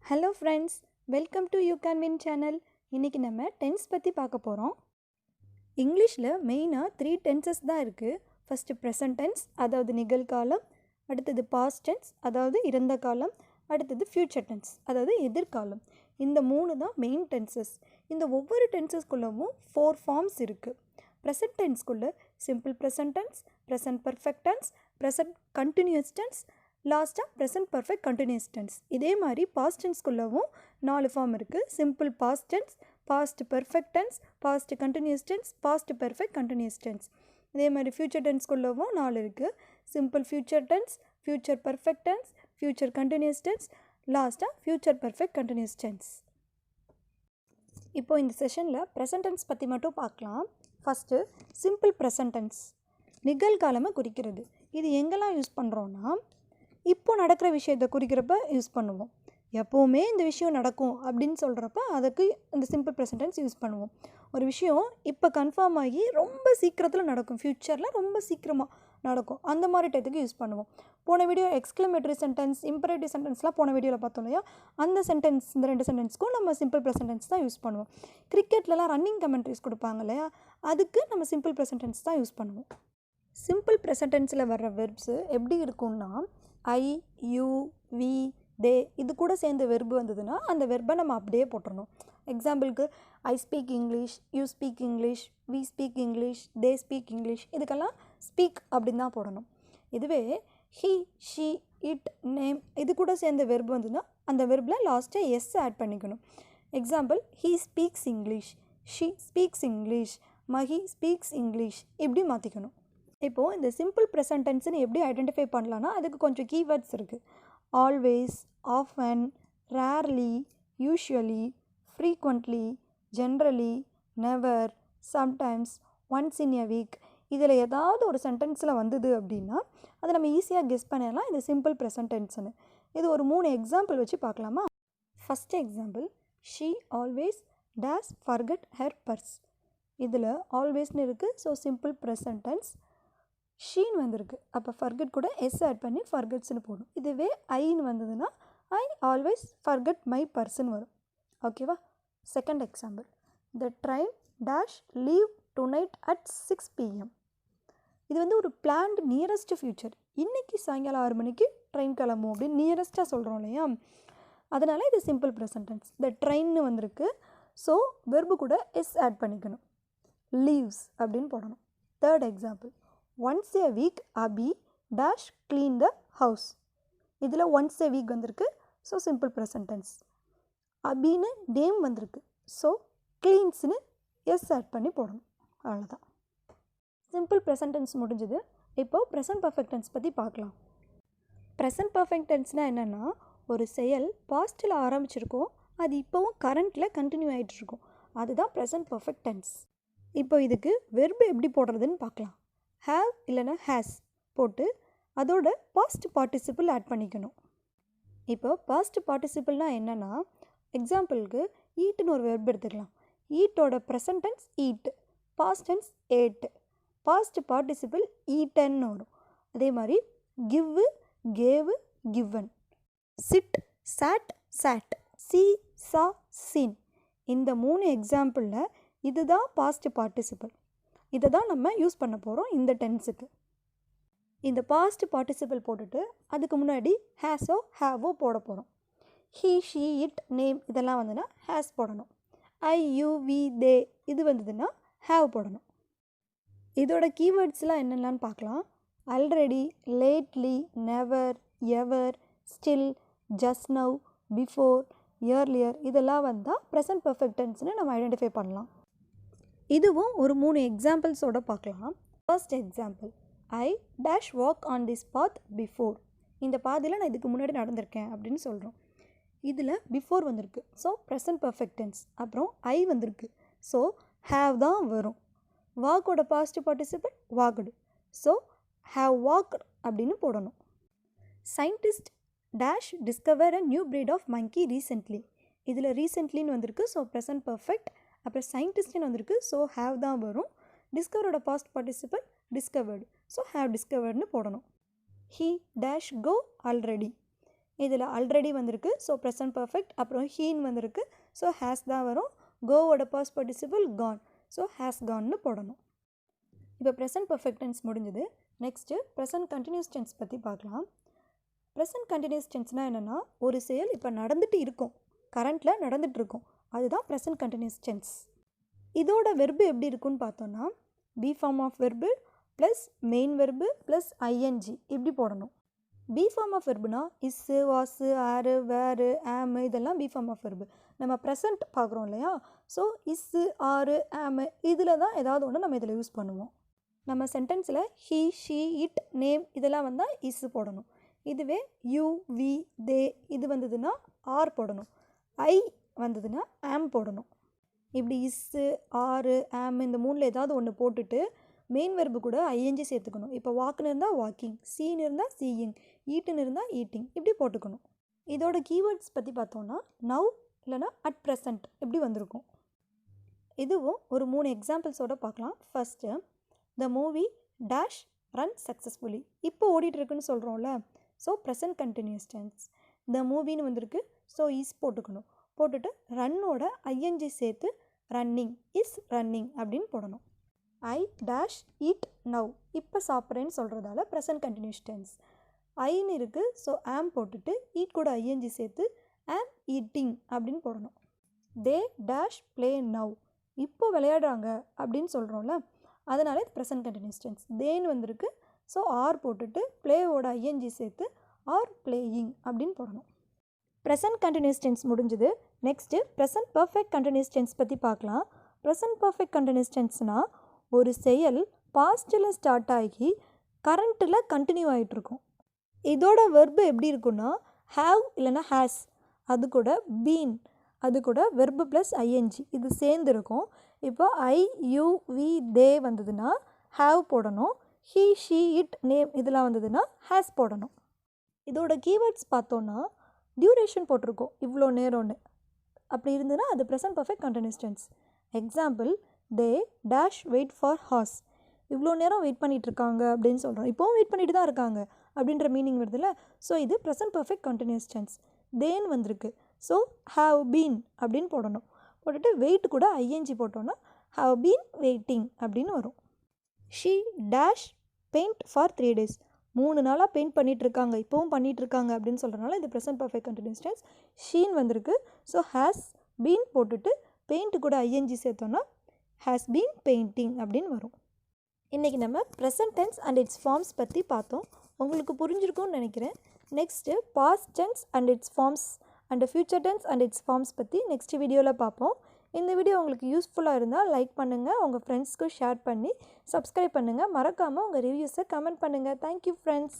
Hello friends, welcome to you can win channel. இன்றைக்கி நம்ம tense பற்றி பார்க்க போகிறோம். இங்கிலீஷில் மெயினாக 3 டென்சஸ் தான் இருக்குது. ஃபஸ்ட்டு ப்ரெசன்ட் டென்ஸ், அதாவது நிகழ்காலம். அடுத்தது பாஸ்ட் டென்ஸ், அதாவது இறந்த காலம். அடுத்தது ஃப்யூச்சர் டென்ஸ், அதாவது எதிர்காலம். இந்த 3 தான் மெயின் டென்சஸ். இந்த ஒவ்வொரு டென்சஸ்குள்ளவும் 4 ஃபார்ம்ஸ் இருக்குது. ப்ரெசன்ட் டென்ஸ்குள்ளே simple present tense, present perfect tense, present continuous tense, லாஸ்ட்டாக ப்ரெசன்ட் பர்ஃபெக்ட் கண்டினியூஸ் டென்ஸ். இதே மாதிரி பாஸ்ட் டென்ஸ்குள்ளவும் 4 ஃபார்ம் இருக்குது. Simple past tense, past perfect tense, past continuous tense, past perfect continuous tense. இதே மாதிரி ஃப்யூச்சர் டென்ஸ்குள்ளவும் 4 இருக்குது. Simple future tense, future perfect tense, future continuous tense, லாஸ்ட்டாக ஃப்யூச்சர் பர்ஃபெக்ட் கண்டினியூஸ் டென்ஸ். இப்போது இந்த செஷனில் ப்ரெசன்ட் டென்ஸ் பற்றி மட்டும் பார்க்கலாம். ஃபஸ்ட்டு சிம்பிள் ப்ரெசன்ட் டென்ஸ், நிகழ்காலமாக குறிக்கிறது. இது எங்கெல்லாம் யூஸ் பண்ணுறோன்னா, இப்போ நடக்கிற விஷயத்தை குறிக்கிறப்ப யூஸ் பண்ணுவோம். எப்போவுமே இந்த விஷயம் நடக்கும் அப்படின்னு சொல்கிறப்ப அதுக்கு இந்த சிம்பிள் ப்ரெசன்ட் டென்ஸ் யூஸ் பண்ணுவோம். ஒரு விஷயம் இப்போ கன்ஃபார்ம் ஆகி ரொம்ப சீக்கிரத்தில் நடக்கும், ஃப்யூச்சரில் ரொம்ப சீக்கிரமாக நடக்கும், அந்த மாதிரி டயத்துக்கு யூஸ் பண்ணுவோம். போன வீடியோ எக்ஸ்க்ளமேட்டரி சென்டென்ஸ், இம்பரேட்டிவ் சென்டென்ஸ்லாம் போன வீடியோவில் பார்த்தோம் இல்லையா? அந்த சென்டென்ஸ், இந்த 2 சென்டென்ஸ்க்கும் நம்ம சிம்பிள் ப்ரெசன்ட் டென்ஸ் தான் யூஸ் பண்ணுவோம். கிரிக்கெட்லலாம் ரன்னிங் கமெண்ட்ரிஸ் கொடுப்பாங்க இல்லையா? அதுக்கு நம்ம சிம்பிள் ப்ரெசன்ட் டென்ஸ் தான் யூஸ் பண்ணுவோம். சிம்பிள் ப்ரெசன்ட் டென்ஸில் வர்ற வெர்ப்ஸு எப்படி இருக்கும்னா, ஐ, யூ, வி, தே இது கூட சேர்ந்த வெர்பு வந்ததுன்னா அந்த வெர்பை நம்ம அப்படியே போட்டுடணும். எக்ஸாம்பிளுக்கு I speak English, you speak English, we speak English, they speak English, இதுக்கெல்லாம் ஸ்பீக் அப்படின்னு தான் போடணும். இதுவே ஹி, ஷி, இட், நேம் இது கூட சேர்ந்த வெர்பு வந்ததுன்னா அந்த வெர்பில் லாஸ்ட்டாக எஸ் ஆட் பண்ணிக்கணும். Example, he speaks English, she speaks English, Mahi speaks English, இப்படி மாற்றிக்கணும். இப்போது இந்த சிம்பிள் ப்ரெசன்ட் டென்ஸ்னு எப்படி ஐடென்டிஃபை பண்ணலான்னா அதுக்கு கொஞ்சம் கீவேர்ட்ஸ் இருக்குது. Always, often, rarely, usually, frequently, generally, never, sometimes, once in a week. இதில் ஏதாவது ஒரு சென்டென்ஸில் வந்தது அப்படின்னா அதை நம்ம ஈஸியாக கெஸ் பண்ணிடலாம் இது சிம்பிள் ப்ரெசன்ட் டென்ஸ்னு. இது ஒரு 3 எக்ஸாம்பிள் வச்சு பார்க்கலாமா? First example, she always days forget her purse. இதில் ஆல்வேஸ்னு இருக்குது, ஸோ சிம்பிள் ப்ரெசன்ட் டென்ஸ். ஷீன்னு வந்திருக்கு, அப்போ ஃபர்கெட் கூட எஸ் ஆட் பண்ணி ஃபர்கெட்ஸ்னு போடும். இதுவே ஐன்னு வந்ததுன்னா I always forget my person வரும். ஓகேவா? Second example, the train dash leave tonight at 6 PM. இது வந்து ஒரு பிளான்டு நியரஸ்ட் ஃப்யூச்சர். இன்றைக்கி சாயங்காலம் 6 மணிக்கு ட்ரெயின் கிளம்பும் அப்படின்னு நியரஸ்ட்டாக சொல்கிறோம் இல்லையா? அதனால் இது சிம்பிள் ப்ரெசன்ட் டென்ஸ். த ட்ரெயின்னு வந்திருக்கு, ஸோ வெர்பு கூட எஸ் ஆட் பண்ணிக்கணும், லீவ்ஸ் அப்படின்னு போடணும். Third example, once a week Abi dash clean the house. இதில் ஒன்ஸ் எ வீக் வந்திருக்கு, ஸோ சிம்பிள் ப்ரெசன்ட் டென்ஸ். அபின்னு நேம் வந்திருக்கு, ஸோ க்ளீன்ஸ்னு எஸ் ஆட் பண்ணி போடணும். அவ்வளோதான், சிம்பிள் ப்ரெசன்ட் டென்ஸ் முடிஞ்சது. இப்போது ப்ரெசன்ட் பர்ஃபெக்ட் டென்ஸ் பற்றி பார்க்கலாம். ப்ரெசன்ட் பர்ஃபெக்ட் டென்ஸ்னால் என்னென்னா, ஒரு செயல் பாஸ்ட்டில் ஆரம்பிச்சிருக்கோம், அது இப்போவும் கரண்ட்டில் கண்டினியூ ஆகிட்டுருக்கும், அதுதான் ப்ரெசன்ட் பர்ஃபெக்ட் டென்ஸ். இப்போ இதுக்கு வெர்பு எப்படி போடுறதுன்னு பார்க்கலாம். ஹேவ் இல்லைனா ஹேஸ் போட்டு அதோட பாஸ்ட் பார்ட்டிசிபிள் ஆட் பண்ணிக்கணும். இப்போ பாஸ்ட் பார்ட்டிசிபிள்னால் என்னென்னா, எக்ஸாம்பிளுக்கு ஈட்டுன்னு ஒரு வெர்ப் எடுத்துக்கலாம். ஈட்டோட present tense eat, past tense ate, past participle ஈட்டன்னு வரும். அதே மாதிரி give, gave, given, sit, sat, sat, see, saw, seen. இந்த 3 எக்ஸாம்பிளில் இதுதான் பாஸ்ட் பார்ட்டிசிபிள். இதை தான் நம்ம யூஸ் பண்ண போகிறோம் இந்த டென்ஸுக்கு. இந்த பாஸ்ட் பார்ட்டிசிபிள் போட்டுட்டு அதுக்கு முன்னாடி ஹேஸோ ஹேவோ போட போகிறோம். ஹீ, ஷீ, இட், நேம் இதெல்லாம் வந்துன்னா ஹேஸ் போடணும். ஐ, யூ, வி, தே இது வந்ததுன்னா ஹேவ் போடணும். இதோட கீவேர்ட்ஸ்லாம் என்னென்னு பார்க்கலாம். Already, lately, never, ever, still, just now, before, earlier இதெல்லாம் வந்தால் ப்ரெசன்ட் பர்ஃபெக்ட் டென்ஸ்னு நம்ம ஐடென்டிஃபை பண்ணலாம். இதுவும் ஒரு 3 எக்ஸாம்பிள்ஸோடு பார்க்கலாம். First example, I dash walk on this path before. இந்த பாதையில் நான் இதுக்கு முன்னாடி நடந்திருக்கேன் அப்படின்னு சொல்கிறோம். இதில் பிஃபோர் வந்திருக்கு, ஸோ ப்ரெசன்ட் பர்ஃபெக்ட் டென்ஸ். அப்புறம் ஐ வந்திருக்கு, ஸோ ஹேவ் தான் வரும். வாக்கோட past participle walked, so have walked அப்படின்னு போடணும். Scientist dash discover a new breed of monkey recently. இதில் ரீசெண்ட்லின்னு வந்திருக்கு, ஸோ ப்ரெசன்ட் பர்ஃபெக்ட். அப்புறம் சயின்டிஸ்ட்னு வந்திருக்கு, ஸோ ஹேவ் தான் வரும். டிஸ்கவரோட past participle discovered, so have டிஸ்கவர்டுன்னு போடணும். He dash go already. இதில் ஆல்ரெடி வந்திருக்கு, ஸோ ப்ரெசன்ட் பர்ஃபெக்ட். அப்புறம் ஹீன் வந்திருக்கு, ஸோ ஹேஸ் தான் வரும். கோவோட past participle gone, so has கான்னு போடணும். இப்போ ப்ரெசன்ட் பர்ஃபெக்ட் டென்ஸ் முடிஞ்சது. நெக்ஸ்ட்டு ப்ரெசன்ட் கண்டினியூஸ் டென்ஸ் பற்றி பார்க்கலாம். ப்ரெசன்ட் கண்டினியூஸ் டென்ஸ்னால் என்னென்னா, ஒரு செயல் இப்போ நடந்துட்டு இருக்கும், கரண்ட்டில் நடந்துட்டு இருக்கும், அதுதான் ப்ரெசன்ட் கண்டினியூஸ் டென்ஸ். இதோட வெர்பு எப்படி இருக்குன்னு பார்த்தோன்னா, be form of verb plus main verb plus I N G இப்படி போடணும். பி ஃபார்ம் ஆஃப் வெர்புனா is, was, are, were, am இதெல்லாம் பி ஃபார்ம் ஆஃப் வெர்பு. நம்ம ப்ரெசன்ட் பார்க்குறோம் இல்லையா, ஸோ இஸ்ஸு, ஆரு, ஆமு இதில் தான் ஏதாவது ஒன்று நம்ம இதில் யூஸ் பண்ணுவோம். நம்ம சென்டென்ஸில் ஹீ, ஷீ, இட், நேம் இதெல்லாம் வந்தால் இஸ்ஸு போடணும். இதுவே யூ, வி, தே இது வந்ததுன்னா ஆர் போடணும். ஐ வந்ததுன்னா ஆம் போடணும். இப்படி இஸ்ஸு, ஆரு, ஆம் இந்த மூணில் ஏதாவது ஒன்று போட்டுட்டு மெயின் வெர்பு கூட ஐஎன்ஜி சேர்த்துக்கணும். இப்போ வாக்குன்னு இருந்தால் வாக்கிங், சீன்னு இருந்தால் சீயிங், ஈட்டுன்னு இருந்தால் ஈட்டிங் இப்படி போட்டுக்கணும். இதோட கீவேர்ட்ஸ் பற்றி பார்த்தோன்னா நவ் இல்லைனா அட் ப்ரெசண்ட் இப்படி வந்திருக்கும். இதுவும் ஒரு 3 எக்ஸாம்பிள்ஸோடு பார்க்கலாம். First, the movie dash run successfully. இப்போ ஓடிட்டுருக்குன்னு சொல்கிறோம்ல, ஸோ ப்ரெசன்ட் கண்டினியூஸ் டென்ஸ். த மூவின்னு வந்திருக்கு, ஸோ இஸ் போட்டுக்கணும். போட்டுட்டு ரன்னோட ஐஎன்ஜி சேர்த்து ரன்னிங், இஸ் ரன்னிங் அப்படின்னு போடணும். ஐ டேஷ் ஈட் நவ், இப்போ சாப்பிட்றேன்னு சொல்கிறதால ப்ரெசன்ட் கண்டினியூஸ் டென்ஸ். ஐன்னு இருக்குது, ஸோ ஆம் போட்டுட்டு ஈட் கூட ஐஎன்ஜி சேர்த்து ஆம் ஈட்டிங் அப்படின்னு போடணும். தே டேஷ் ப்ளே நவ், இப்போ விளையாடுறாங்க அப்படின்னு சொல்கிறோம்ல, அதனால இது ப்ரெசன்ட் கண்டினியூஸ் டென்ஸ். தேன்னு வந்திருக்கு, ஸோ ஆர் போட்டுட்டு ப்ளேவோட ஐஎன்ஜி சேர்த்து ஆர் பிளேயிங் அப்படின்னு போடணும். ப்ரெசன்ட் கண்டினியூஸ் டென்ஸ் முடிஞ்சுது. Next present perfect continuous tense பற்றி பார்க்கலாம். ப்ரெசன்ட் பர்ஃபெக்ட் கண்டினியூஸ் டென்ஸ்னால் ஒரு செயல் பாஸ்ட்டில் ஸ்டார்ட் ஆகி கரண்ட்டில் கண்டினியூ ஆகிட்டுருக்கும். இதோட வெர்பு எப்படி இருக்குன்னா ஹாவ் இல்லைனா ஹேஸ், அது கூட பீன், அது கூட வெர்பு ப்ளஸ் ஐஎன்ஜி இது சேர்ந்துருக்கும். இப்போ ஐ, யூ, வி, தே வந்ததுன்னா ஹாவ் போடணும். ஹீ, ஷீ, இட், நேம் இதெல்லாம் வந்ததுன்னா ஹேஸ் போடணும். இதோட கீவேர்ட்ஸ் பார்த்தோன்னா டியூரேஷன் போட்டிருக்கோம், இவ்வளோ நேரம்னு. அப்படி இருந்ததுன்னா அது present perfect continuous tense. Example, they dash wait for hours, இவ்வளோ நேரம் வெயிட் பண்ணிகிட்ருக்காங்க அப்படின்னு சொல்கிறோம். இப்போவும் வெயிட் பண்ணிட்டு தான் இருக்காங்க அப்படின்ற மீனிங் வருதுல்ல, ஸோ இது ப்ரெசன்ட் பர்ஃபெக்ட் கண்டினியூஸ் டென்ஸ். தேன் வந்திருக்கு, ஸோ ஹாவ் பீன் அப்படின்னு போடணும். போட்டுட்டு வெயிட் கூட ஐஎன்ஜி போட்டோன்னா ஹாவ் பீன் வெயிட்டிங் அப்படின்னு வரும். She dash paint for 3 days, 3 நாளாக பெயிண்ட் பண்ணிகிட்ருக்காங்க, இப்போவும் பண்ணிகிட்ருக்காங்க அப்படின்னு சொல்கிறனால இது present perfect continuous tense. She வந்திருக்கு, ஸோ ஹேஸ் பீன் போட்டுட்டு பெயிண்ட் கூட ஐஎன்ஜி சேர்த்தோன்னா ஹேஸ் பீன் பெயிண்டிங் அப்படின்னு வரும். இன்றைக்கி நம்ம present tense and its forms பற்றி பார்த்தோம். உங்களுக்கு புரிஞ்சிருக்கும்னு நினைக்கிறேன். Next past tense and its forms and future tense and its forms பற்றி நெக்ஸ்ட் வீடியோவில் பார்ப்போம். இந்த வீடியோ உங்களுக்கு யூஸ்ஃபுல்லாக இருந்தால் லைக் பண்ணுங்கள், உங்கள் ஃப்ரெண்ட்ஸ்க்கு ஷேர் பண்ணி சப்ஸ்கிரைப் பண்ணுங்கள். மறக்காமல் உங்கள் ரிவ்யூஸை கமெண்ட் பண்ணுங்கள். Thank you friends.